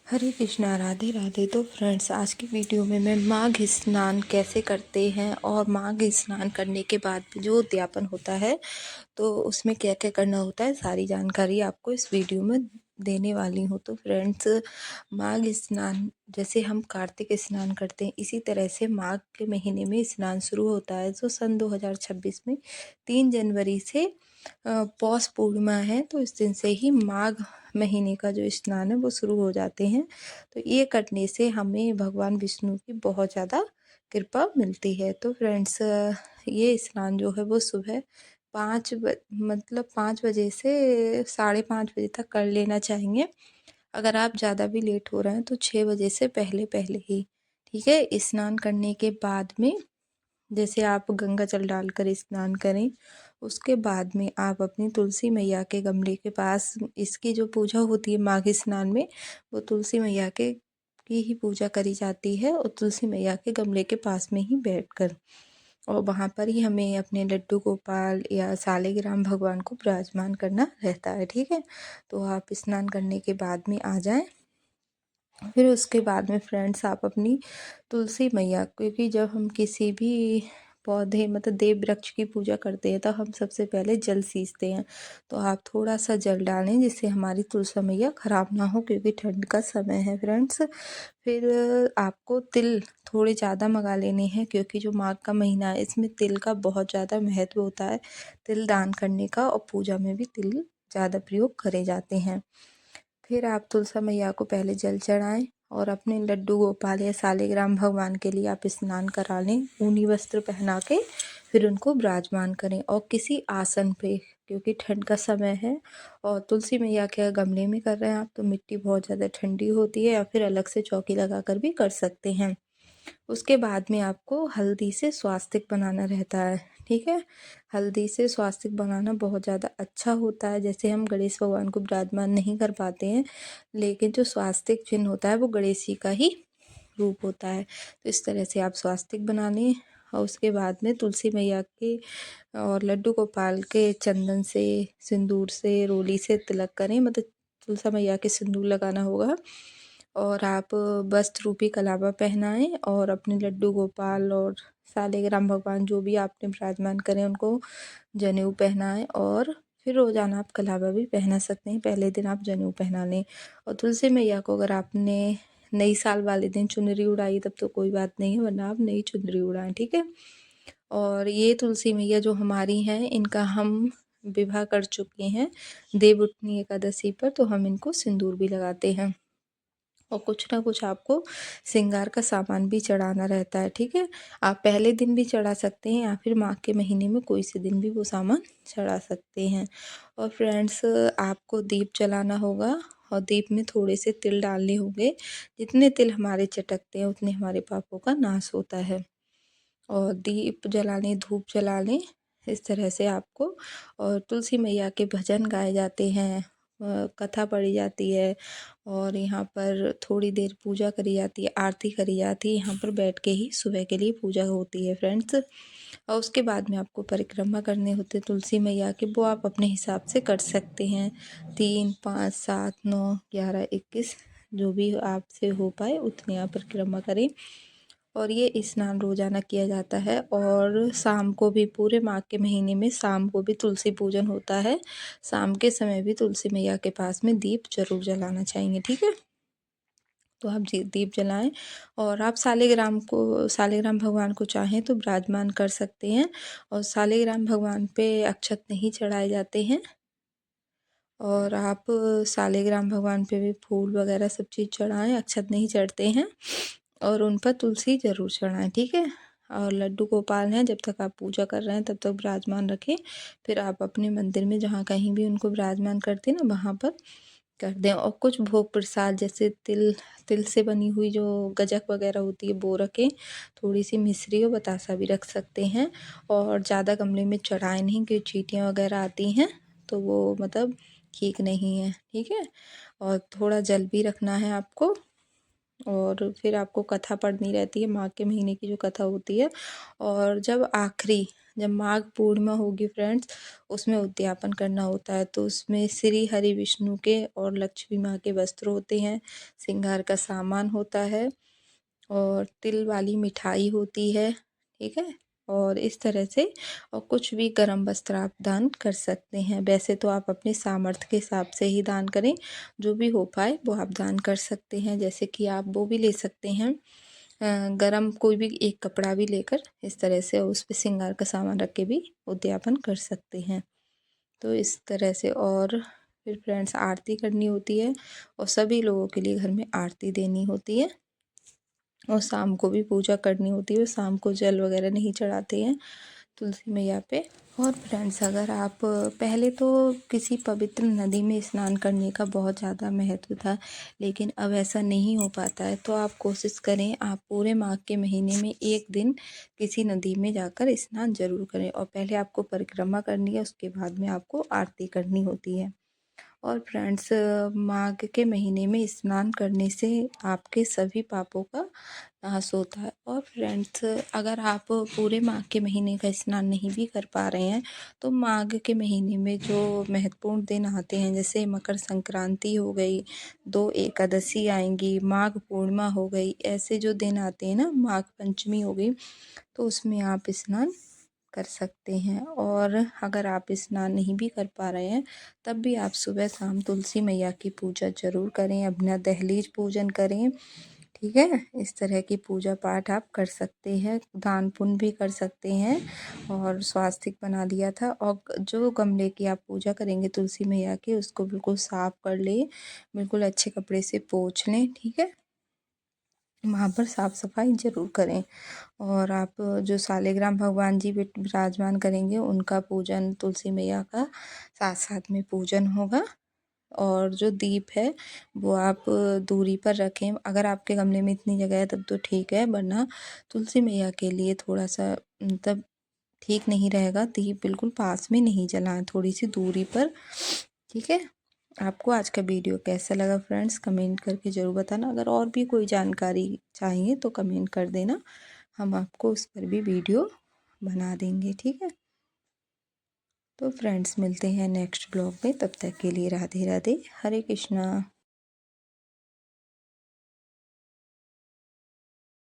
हरे कृष्णा, राधे राधे। तो फ्रेंड्स, आज की वीडियो में मैं माघ स्नान कैसे करते हैं और माघ स्नान करने के बाद जो उद्यापन होता है तो उसमें क्या क्या करना होता है, सारी जानकारी आपको इस वीडियो में देने वाली हूँ। तो फ्रेंड्स, माघ स्नान जैसे हम कार्तिक स्नान करते हैं, इसी तरह से माघ के महीने में स्नान शुरू होता है। जो सन 2026 में 3 जनवरी से पौष पूर्णिमा है, तो इस दिन से ही माघ महीने का जो स्नान है वो शुरू हो जाते हैं। तो ये करने से हमें भगवान विष्णु की बहुत ज़्यादा कृपा मिलती है। तो फ्रेंड्स, ये स्नान जो है वो सुबह 5 बजे से 5:30 बजे तक कर लेना चाहिए। अगर आप ज़्यादा भी लेट हो रहे हैं तो 6 बजे से पहले पहले ही, ठीक है। स्नान करने के बाद में जैसे आप गंगा जल डालकर स्नान करें, उसके बाद में आप अपनी तुलसी मैया के गमले के पास, इसकी जो पूजा होती है माघ स्नान में, वो तुलसी मैया के की ही पूजा करी जाती है और तुलसी मैया के गमले के पास में ही बैठकर, और वहाँ पर ही हमें अपने लड्डू गोपाल या सालिग्राम भगवान को विराजमान करना रहता है, ठीक है। तो आप स्नान करने के बाद में आ जाएं। फिर उसके बाद में फ्रेंड्स, आप अपनी तुलसी मैया, क्योंकि जब हम किसी भी पौधे मतलब देव वृक्ष की पूजा करते हैं तो हम सबसे पहले जल सींचते हैं। तो आप थोड़ा सा जल डालें जिससे हमारी तुलसी मैया ख़राब ना हो, क्योंकि ठंड का समय है फ्रेंड्स। फिर आपको तिल थोड़े ज़्यादा मंगा लेने हैं, क्योंकि जो माघ का महीना है इसमें तिल का बहुत ज़्यादा महत्व होता है, तिल दान करने का, और पूजा में भी तिल ज़्यादा प्रयोग करे जाते हैं। फिर आप तुलसी मैया को पहले जल चढ़ाएं और अपने लड्डू गोपाल या सालिग्राम भगवान के लिए आप स्नान करा लें, ऊनी वस्त्र पहना के। फिर उनको विराजमान करें और किसी आसन पे, क्योंकि ठंड का समय है और तुलसी मैया के गमले में कर रहे हैं आप तो मिट्टी बहुत ज़्यादा ठंडी होती है, या फिर अलग से चौकी लगा कर भी कर सकते हैं। उसके बाद में आपको हल्दी से स्वास्तिक बनाना रहता है, ठीक है। हल्दी से स्वास्तिक बनाना बहुत ज़्यादा अच्छा होता है। जैसे हम गणेश भगवान को विराजमान नहीं कर पाते हैं, लेकिन जो स्वास्तिक चिन्ह होता है वो गणेश जी का ही रूप होता है। तो इस तरह से आप स्वास्तिक बना लें और उसके बाद में तुलसी मैया के और लड्डू गोपाल के चंदन से, सिंदूर से, रोली से तिलक करें, मतलब तुलसी मैया के सिंदूर लगाना होगा। और आप वस्त्र रूपी कलावा पहनाएं और अपने लड्डू गोपाल और सालिग्राम भगवान जो भी आपने विराजमान करें उनको जनेऊ पहनाएं। और फिर रोज़ाना आप कलावा भी पहना सकते हैं, पहले दिन आप जनेऊ पहना लें। और तुलसी मैया को अगर आपने नई साल वाले दिन चुनरी उड़ाई तब तो कोई बात नहीं है, वरना आप नई चुनरी उड़ाएं, ठीक है। और ये तुलसी मैया जो हमारी हैं, इनका हम विवाह कर चुके हैं देवउठनी एकादशी पर, तो हम इनको सिंदूर भी लगाते हैं। और कुछ ना कुछ आपको श्रृंगार का सामान भी चढ़ाना रहता है, ठीक है। आप पहले दिन भी चढ़ा सकते हैं या फिर माघ के महीने में कोई से दिन भी वो सामान चढ़ा सकते हैं। और फ्रेंड्स, आपको दीप जलाना होगा और दीप में थोड़े से तिल डालने होंगे। जितने तिल हमारे चटकते हैं उतने हमारे पापों का नाश होता है। और दीप जला लें, धूप जला लें, इस तरह से आपको। और तुलसी मैया के भजन गाए जाते हैं, कथा पढ़ी जाती है, और यहाँ पर थोड़ी देर पूजा करी जाती है, आरती करी जाती है। यहाँ पर बैठ के ही सुबह के लिए पूजा होती है फ्रेंड्स। और उसके बाद में आपको परिक्रमा करने होते हैं तुलसी मैया के, वो आप अपने हिसाब से कर सकते हैं, 3, 5, 7, 9, 11, 21, जो भी आपसे हो पाए उतनी आप परिक्रमा करें। और ये स्नान रोजाना किया जाता है। और शाम को भी, पूरे माघ के महीने में शाम को भी तुलसी पूजन होता है। शाम के समय भी तुलसी मैया के पास में दीप जरूर जलाना चाहिए, ठीक है। तो आप दीप जलाएं। और आप सालिग्राम भगवान को चाहें तो विराजमान कर सकते हैं। और सालिग्राम भगवान पे अक्षत नहीं चढ़ाए जाते हैं, और आप सालिग्राम भगवान पे भी फूल वगैरह सब चीज़ चढ़ाएं, अक्षत नहीं चढ़ते हैं। और उन पर तुलसी ज़रूर चढ़ाएं, ठीक है। और लड्डू गोपाल हैं, जब तक आप पूजा कर रहे हैं तब तक विराजमान रखें। फिर आप अपने मंदिर में जहाँ कहीं भी उनको विराजमान करते हैं ना, वहाँ पर कर दें। और कुछ भोग प्रसाद जैसे तिल तिल से बनी हुई जो गजक वगैरह होती है वो रखें, थोड़ी सी मिश्री और बतासा भी रख सकते हैं। और ज़्यादा गमले में चढ़ाएं नहीं, क्योंकि चींटियाँ वगैरह आती हैं तो वो मतलब ठीक नहीं है, ठीक है। और थोड़ा जल भी रखना है आपको। और फिर आपको कथा पढ़नी रहती है, माघ के महीने की जो कथा होती है। और जब माघ पूर्णिमा होगी फ्रेंड्स, उसमें उद्यापन करना होता है। तो उसमें श्री हरि विष्णु के और लक्ष्मी माँ के वस्त्र होते हैं, श्रृंगार का सामान होता है और तिल वाली मिठाई होती है, ठीक है। और इस तरह से और कुछ भी गर्म वस्त्र आप दान कर सकते हैं। वैसे तो आप अपने सामर्थ्य के हिसाब से ही दान करें, जो भी हो पाए वो आप दान कर सकते हैं। जैसे कि आप वो भी ले सकते हैं, गरम कोई भी एक कपड़ा भी लेकर इस तरह से उस पर श्रृंगार का सामान रख के भी उद्यापन कर सकते हैं। तो इस तरह से और फिर फ्रेंड्स आरती करनी होती है और सभी लोगों के लिए घर में आरती देनी होती है और शाम को भी पूजा करनी होती है। शाम को जल वगैरह नहीं चढ़ाते हैं तुलसी मैया पे। और फ्रेंड्स अगर आप पहले तो किसी पवित्र नदी में स्नान करने का बहुत ज़्यादा महत्व था, लेकिन अब ऐसा नहीं हो पाता है। तो आप कोशिश करें, आप पूरे माघ के महीने में एक दिन किसी नदी में जाकर स्नान ज़रूर करें। और पहले आपको परिक्रमा करनी है, उसके बाद में आपको आरती करनी होती है। और फ्रेंड्स माघ के महीने में स्नान करने से आपके सभी पापों का नाश होता है। और फ्रेंड्स अगर आप पूरे माघ के महीने का स्नान नहीं भी कर पा रहे हैं, तो माघ के महीने में जो महत्वपूर्ण दिन आते हैं, जैसे मकर संक्रांति हो गई, 2 एकादशी आएंगी, माघ पूर्णिमा हो गई, ऐसे जो दिन आते हैं ना, माघ पंचमी हो गई, तो उसमें आप स्नान कर सकते हैं। और अगर आप स्नान नहीं भी कर पा रहे हैं, तब भी आप सुबह शाम तुलसी मैया की पूजा ज़रूर करें, अपना दहलीज पूजन करें, ठीक है। इस तरह की पूजा पाठ आप कर सकते हैं, दान पुण्य भी कर सकते हैं। और स्वास्तिक बना लिया था। और जो गमले की आप पूजा करेंगे तुलसी मैया की, उसको बिल्कुल साफ कर लें, बिल्कुल अच्छे कपड़े से पोंछ लें, ठीक है। वहाँ पर साफ़ सफाई ज़रूर करें। और आप जो सालिग्राम भगवान जी विराजमान करेंगे, उनका पूजन तुलसी मैया का साथ साथ में पूजन होगा। और जो दीप है वो आप दूरी पर रखें। अगर आपके गमले में इतनी जगह है तब तो ठीक है, वरना तुलसी मैया के लिए थोड़ा सा मतलब ठीक नहीं रहेगा। दीप बिल्कुल पास में नहीं जलाएं, थोड़ी सी दूरी पर, ठीक है। आपको आज का वीडियो कैसा लगा फ्रेंड्स, कमेंट करके ज़रूर बताना। अगर और भी कोई जानकारी चाहिए तो कमेंट कर देना, हम आपको उस पर भी वीडियो बना देंगे, ठीक है। तो फ्रेंड्स मिलते हैं नेक्स्ट ब्लॉग में, तब तक के लिए राधे राधे, हरे कृष्णा।